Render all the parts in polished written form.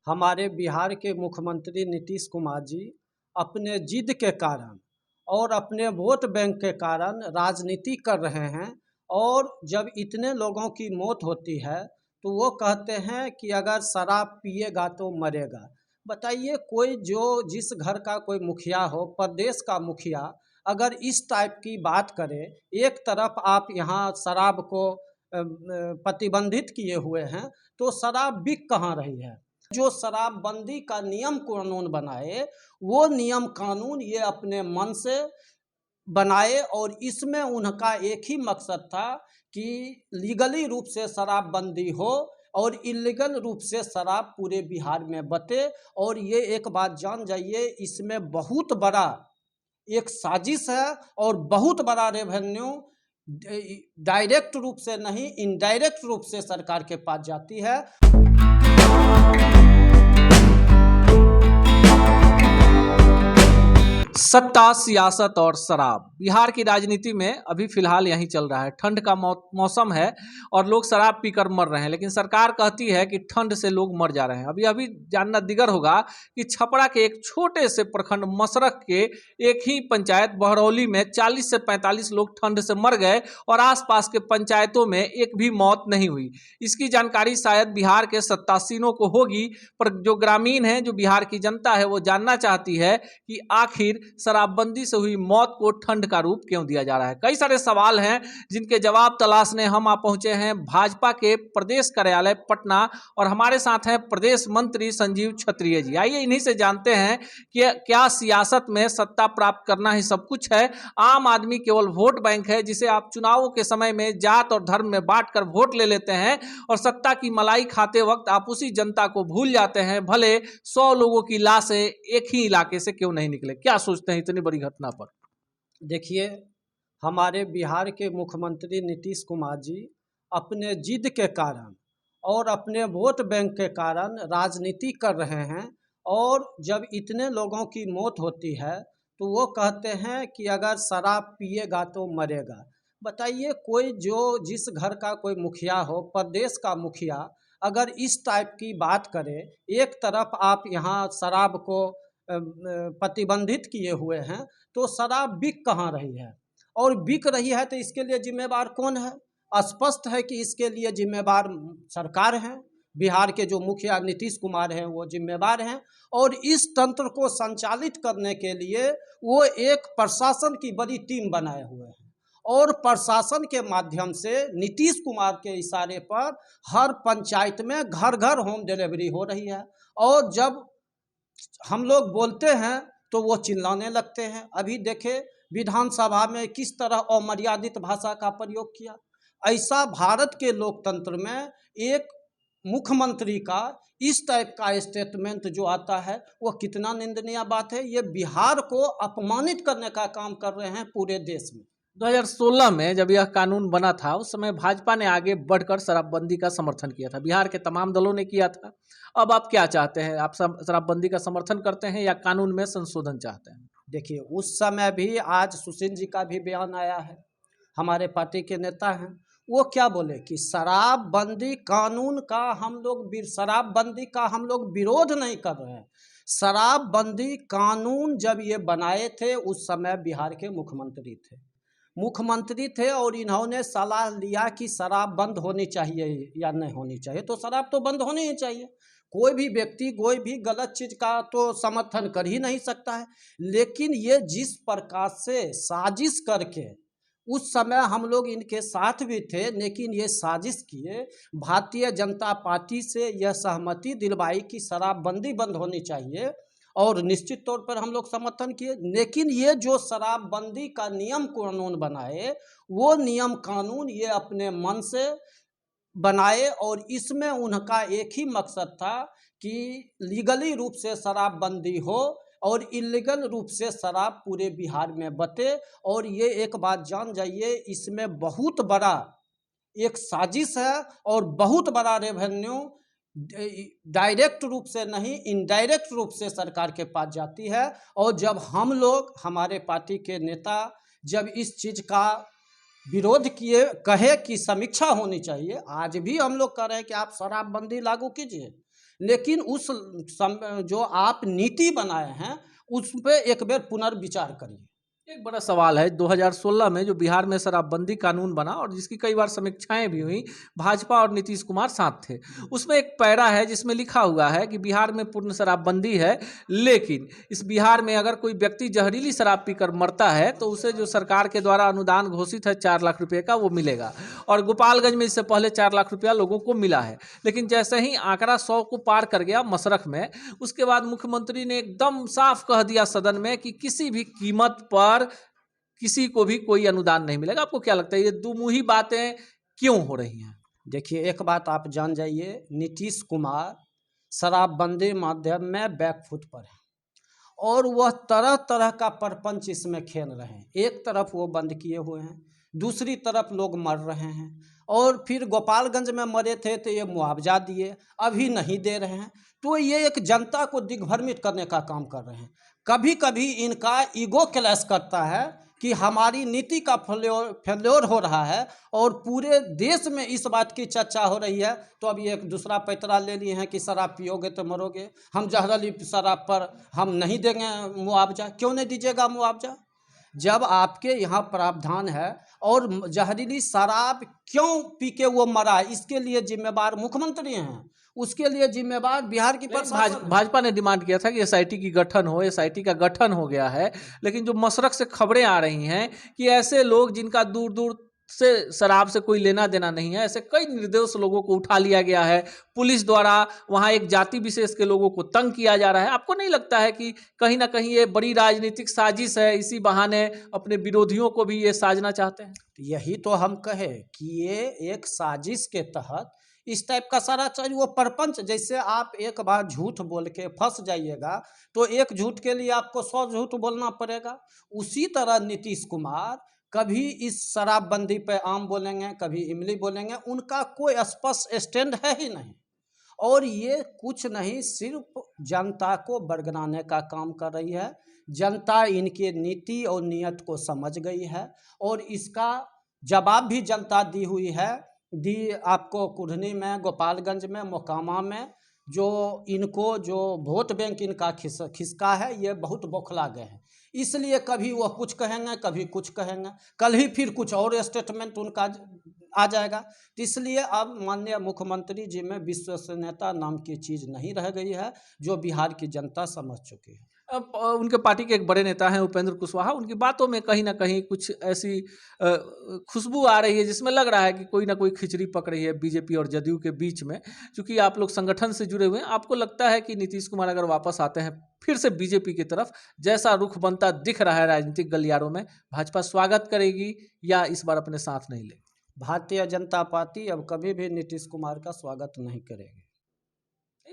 हमारे बिहार के मुख्यमंत्री नीतीश कुमार जी अपने जिद के कारण और अपने वोट बैंक के कारण राजनीति कर रहे हैं। और जब इतने लोगों की मौत होती है तो वो कहते हैं कि अगर शराब पिएगा तो मरेगा। बताइए, कोई जो जिस घर का कोई मुखिया हो, प्रदेश का मुखिया, अगर इस टाइप की बात करे, एक तरफ आप यहाँ शराब को प्रतिबंधित किए हुए हैं, तो शराब बिक कहाँ रही है? जो शराबबंदी का नियम कानून बनाए, वो नियम कानून ये अपने मन से बनाए और इसमें उनका एक ही मकसद था कि लीगली रूप से शराबबंदी हो और इलीगल रूप से शराब पूरे बिहार में बटे। और ये एक बात जान जाइए, इसमें बहुत बड़ा एक साजिश है और बहुत बड़ा रेवेन्यू डायरेक्ट रूप से नहीं, इनडायरेक्ट रूप से सरकार के पास जाती है। सत्ता, सियासत और शराब बिहार की राजनीति में अभी फिलहाल यही चल रहा है। ठंड का मौसम है और लोग शराब पीकर मर रहे हैं, लेकिन सरकार कहती है कि ठंड से लोग मर जा रहे हैं। अभी जानना दिगर होगा कि छपरा के एक छोटे से प्रखंड मसरख के एक ही पंचायत बहरौली में 40 से 45 लोग ठंड से मर गए और आसपास के पंचायतों में एक भी मौत नहीं हुई। इसकी जानकारी शायद बिहार के सत्तासीनों को होगी, पर जो ग्रामीण है, जो बिहार की जनता है, वो जानना चाहती है कि आखिर शराबबंदी से हुई मौत को ठंड का रूप क्यों दिया जा रहा है। कई सारे सवाल हैं जिनके जवाब तलाशने हम आ पहुंचे हैं भाजपा के प्रदेश कार्यालय पटना, और हमारे साथ हैं प्रदेश मंत्री संजीव क्षत्रिय जी। आइए इन्हीं से जानते हैं कि क्या सियासत में सत्ता प्राप्त करना ही सब कुछ है? आम आदमी केवल वोट बैंक है जिसे आप चुनावों के समय में जात और धर्म में बांटकर वोट ले लेते हैं, और सत्ता की मलाई खाते वक्त आप उसी जनता को भूल जाते हैं, भले 100 लोगों की लाशें एक ही इलाके से क्यों नहीं निकले। क्या सोचते हैं इतनी बड़ी घटना पर? देखिए, हमारे बिहार के मुख्यमंत्री नीतीश कुमार जी अपने जिद के कारण और अपने वोट बैंक के कारण राजनीति कर रहे हैं। और जब इतने लोगों की मौत होती है तो वो कहते हैं कि अगर शराब पिएगा तो मरेगा। बताइए, कोई जो जिस घर का कोई मुखिया हो, प्रदेश का मुखिया, अगर इस टाइप की बात करे, एक तरफ आप यहाँ शराब को प्रतिबंधित किए हुए हैं, तो शराब बिक कहाँ रही है? और बिक रही है तो इसके लिए जिम्मेवार कौन है? स्पष्ट है कि इसके लिए जिम्मेवार सरकार है। बिहार के जो मुखिया नीतीश कुमार हैं वो जिम्मेवार हैं। और इस तंत्र को संचालित करने के लिए वो एक प्रशासन की बड़ी टीम बनाए हुए हैं, और प्रशासन के माध्यम से नीतीश कुमार के इशारे पर हर पंचायत में घर घर होम डिलीवरी हो रही है। और जब हम लोग बोलते हैं तो वो चिल्लाने लगते हैं। अभी देखे विधानसभा में किस तरह अमर्यादित भाषा का प्रयोग किया। ऐसा भारत के लोकतंत्र में एक मुख्यमंत्री का इस टाइप का स्टेटमेंट जो आता है वो कितना निंदनीय बात है। ये बिहार को अपमानित करने का काम कर रहे हैं पूरे देश में। 2016 में जब यह कानून बना था उस समय भाजपा ने आगे बढ़कर शराबबंदी का समर्थन किया था, बिहार के तमाम दलों ने किया था। अब आप क्या चाहते हैं? आप शराबबंदी का समर्थन करते हैं या कानून में संशोधन चाहते हैं? देखिए, उस समय भी, आज सुशील जी का भी बयान आया है, हमारे पार्टी के नेता हैं, वो क्या बोले कि शराबबंदी कानून का शराबबंदी का हम लोग विरोध नहीं कर रहे हैं। शराबबंदी कानून जब ये बनाए थे उस समय बिहार के मुख्यमंत्री थे और इन्होंने सलाह लिया कि शराब बंद होनी चाहिए या नहीं होनी चाहिए। तो शराब तो बंद होनी ही चाहिए। कोई भी व्यक्ति कोई भी गलत चीज़ का तो समर्थन कर ही नहीं सकता है। लेकिन ये जिस प्रकार से साजिश करके, उस समय हम लोग इनके साथ भी थे, लेकिन ये साजिश किए, भारतीय जनता पार्टी से यह सहमति दिलवाई कि शराबबंदी बंद होनी चाहिए, और निश्चित तौर पर हम लोग समर्थन किए। लेकिन ये जो शराबबंदी का नियम कानून बनाए, वो नियम कानून ये अपने मन से बनाए और इसमें उनका एक ही मकसद था कि लीगली रूप से शराबबंदी हो और इलीगल रूप से शराब पूरे बिहार में बटे। और ये एक बात जान जाइए, इसमें बहुत बड़ा एक साजिश है और बहुत बड़ा रेवेन्यू डायरेक्ट रूप से नहीं, इनडायरेक्ट रूप से सरकार के पास जाती है। और जब हम लोग, हमारे पार्टी के नेता जब इस चीज़ का विरोध किए, कहे कि समीक्षा होनी चाहिए, आज भी हम लोग कह रहे हैं कि आप शराबबंदी लागू कीजिए, लेकिन जो आप नीति बनाए हैं उस पर एक बार पुनर्विचार करिए। एक बड़ा सवाल है, 2016 में जो बिहार में शराबबंदी कानून बना और जिसकी कई बार समीक्षाएं भी हुई, भाजपा और नीतीश कुमार साथ थे, उसमें एक पैरा है जिसमें लिखा हुआ है कि बिहार में पूर्ण शराबबंदी है, लेकिन इस बिहार में अगर कोई व्यक्ति जहरीली शराब पीकर मरता है तो उसे जो सरकार के द्वारा अनुदान घोषित है 4 लाख रुपये का, वो मिलेगा। और गोपालगंज में इससे पहले 4 लाख रुपया लोगों को मिला है। लेकिन जैसे ही आंकड़ा 100 को पार कर गया मशरख में, उसके बाद मुख्यमंत्री ने एकदम साफ कह दिया सदन में कि किसी भी कीमत पर किसी को भी कोई अनुदान नहीं मिलेगा। आपको क्या लगता है ये दुमुही बातें क्यों हो रही हैं? देखिए, एक बात आप जान जाइए, नीतीश कुमार शराबबंदी माध्यम में बैकफुट पर है और वह तरह तरह का प्रपंच इसमें खेल रहे हैं। एक तरफ वो बंद किए हुए हैं, दूसरी तरफ लोग मर रहे हैं, और फिर गोपालगंज में मरे थे तो ये मुआवजा दिए, अभी नहीं दे रहे हैं। तो ये एक जनता को दिग्भ्रमित करने का काम कर रहे हैं। कभी कभी इनका ईगो क्लैश करता है कि हमारी नीति का फेल्योर हो रहा है और पूरे देश में इस बात की चर्चा हो रही है। तो अब ये एक दूसरा पैतरा ले लिए हैं कि शराब पियोगे तो मरोगे, हम जहरीली शराब पर हम नहीं देंगे मुआवजा। क्यों नहीं दीजिएगा मुआवजा जब आपके यहाँ प्रावधान है? और जहरीली शराब क्यों पी के वो मरा, इसके लिए जिम्मेवार मुख्यमंत्री हैं, उसके लिए जिम्मेवार बिहार की प्रशासन। भाजपा ने डिमांड किया था कि एसआईटी की गठन हो, एसआईटी का गठन हो गया है, लेकिन जो मशरक से खबरें आ रही हैं कि ऐसे लोग जिनका दूर दूर से शराब से कोई लेना देना नहीं है, ऐसे कई निर्दोष लोगों को उठा लिया गया है। पुलिस द्वारा वहां एक जाति विशेष के लोगों को तंग किया जा रहा है। आपको नहीं लगता है कि कहीं ना कहीं ये बड़ी राजनीतिक साजिश है, इसी बहाने अपने विरोधियों को भी ये साजना चाहते हैं? यही तो हम कहे कि ये एक साजिश के तहत इस टाइप का सारा चीज, वो परपंच, जैसे आप एक बार झूठ बोल के फंस जाइएगा तो एक झूठ के लिए आपको 100 झूठ बोलना पड़ेगा। उसी तरह नीतीश कुमार कभी इस शराबबंदी पे आम बोलेंगे, कभी इमली बोलेंगे, उनका कोई स्पष्ट स्टैंड है ही नहीं। और ये कुछ नहीं, सिर्फ जनता को बरगलाने का काम कर रही है। जनता इनके नीति और नियत को समझ गई है और इसका जवाब भी जनता दी हुई है। दी आपको कुढ़नी में, गोपालगंज में, मोकामा में जो इनको जो वोट बैंक इनका खिसका है, ये बहुत बौखला गए हैं। इसलिए कभी वह कुछ कहेंगे, कभी कुछ कहेंगे, कल ही फिर कुछ और स्टेटमेंट उनका आ जाएगा। तो इसलिए अब माननीय मुख्यमंत्री जी में विश्वसनीयता नाम की चीज़ नहीं रह गई है, जो बिहार की जनता समझ चुकी है। अब उनके पार्टी के एक बड़े नेता हैं उपेंद्र कुशवाहा, उनकी बातों में कहीं ना कहीं कुछ ऐसी खुशबू आ रही है जिसमें लग रहा है कि कोई ना कोई खिचड़ी पक रही है बीजेपी और जदयू के बीच में। क्योंकि आप लोग संगठन से जुड़े हुए हैं, आपको लगता है कि नीतीश कुमार अगर वापस आते हैं फिर से बीजेपी की तरफ, जैसा रुख बनता दिख रहा है राजनीतिक गलियारों में, भाजपा स्वागत करेगी या इस बार अपने साथ नहीं लेगी? भारतीय जनता पार्टी अब कभी भी नीतीश कुमार का स्वागत नहीं करेगी।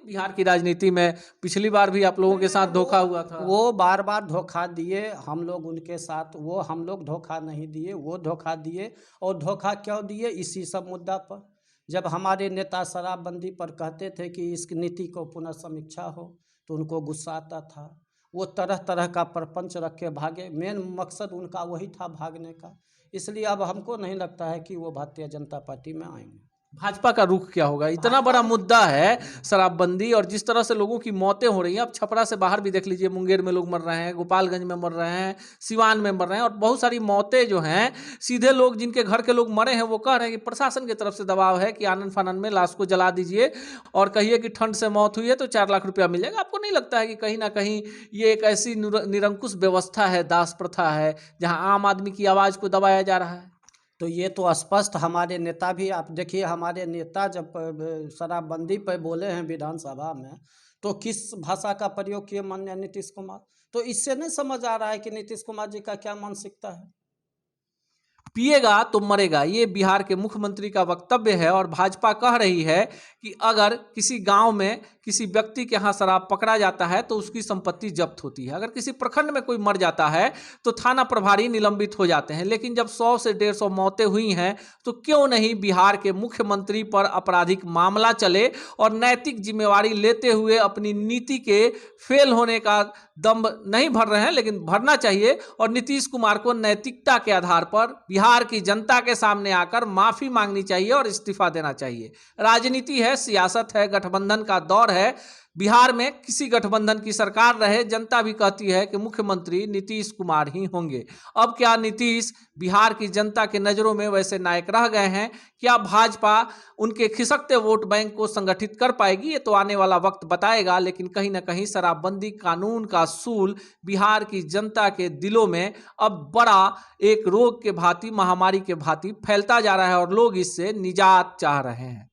बिहार की राजनीति में पिछली बार भी आप लोगों के साथ धोखा हुआ था। वो बार बार धोखा दिए, हम लोग उनके साथ, वो हम लोग धोखा नहीं दिए, वो धोखा दिए। और धोखा क्यों दिए? इसी सब मुद्दा पर। जब हमारे नेता शराबबंदी पर कहते थे कि इस नीति को पुनर्समीक्षा हो तो उनको गुस्सा आता था। वो तरह तरह का प्रपंच रख के भागे, मेन मकसद उनका वही था, भागने का। इसलिए अब हमको नहीं लगता है कि वो भारतीय जनता पार्टी में आएंगे। भाजपा का रुख क्या होगा? इतना बड़ा मुद्दा है शराबबंदी, और जिस तरह से लोगों की मौतें हो रही हैं, अब छपरा से बाहर भी देख लीजिए, मुंगेर में लोग मर रहे हैं, गोपालगंज में मर रहे हैं, सिवान में मर रहे हैं, और बहुत सारी मौतें जो हैं सीधे लोग जिनके घर के लोग मरे हैं वो कह रहे हैं कि प्रशासन की तरफ से दबाव है कि आनन फानन में लाश को जला दीजिए और कहिए कि ठंड से मौत हुई है तो 4 लाख रुपया मिलेगा। आपको नहीं लगता है कि कहीं ना कहीं ये एक ऐसी निरंकुश व्यवस्था है, दास प्रथा है, जहाँ आम आदमी की आवाज़ को दबाया जा रहा है? तो ये तो स्पष्ट हमारे नेता भी, आप देखिए हमारे नेता जब शराबबंदी पर बोले हैं विधानसभा में, तो किस भाषा का प्रयोग किए माननीय नीतीश कुमार? तो इससे नहीं समझ आ रहा है कि नीतीश कुमार जी का क्या मानसिकता है। पिएगा तो मरेगा, ये बिहार के मुख्यमंत्री का वक्तव्य है। और भाजपा कह रही है कि अगर किसी गांव में किसी व्यक्ति के यहाँ शराब पकड़ा जाता है तो उसकी संपत्ति जब्त होती है। अगर किसी प्रखंड में कोई मर जाता है तो थाना प्रभारी निलंबित हो जाते हैं। लेकिन जब 100 से 150 मौतें हुई हैं तो क्यों नहीं बिहार के मुख्यमंत्री पर आपराधिक मामला चले और नैतिक जिम्मेवारी लेते हुए अपनी नीति के फेल होने का दम नहीं भर रहे हैं, लेकिन भरना चाहिए। और नीतीश कुमार को नैतिकता के आधार पर बिहार बिहार की जनता के सामने आकर माफी मांगनी चाहिए और इस्तीफा देना चाहिए। राजनीति है, सियासत है, गठबंधन का दौर है। बिहार में किसी गठबंधन की सरकार रहे, जनता भी कहती है कि मुख्यमंत्री नीतीश कुमार ही होंगे। अब क्या नीतीश बिहार की जनता के नज़रों में वैसे नायक रह गए हैं? क्या भाजपा उनके खिसकते वोट बैंक को संगठित कर पाएगी? ये तो आने वाला वक्त बताएगा। लेकिन कहीं ना कहीं शराबबंदी कानून का सूल बिहार की जनता के दिलों में अब बड़ा एक रोग के भांति, महामारी के भांति फैलता जा रहा है और लोग इससे निजात चाह रहे हैं।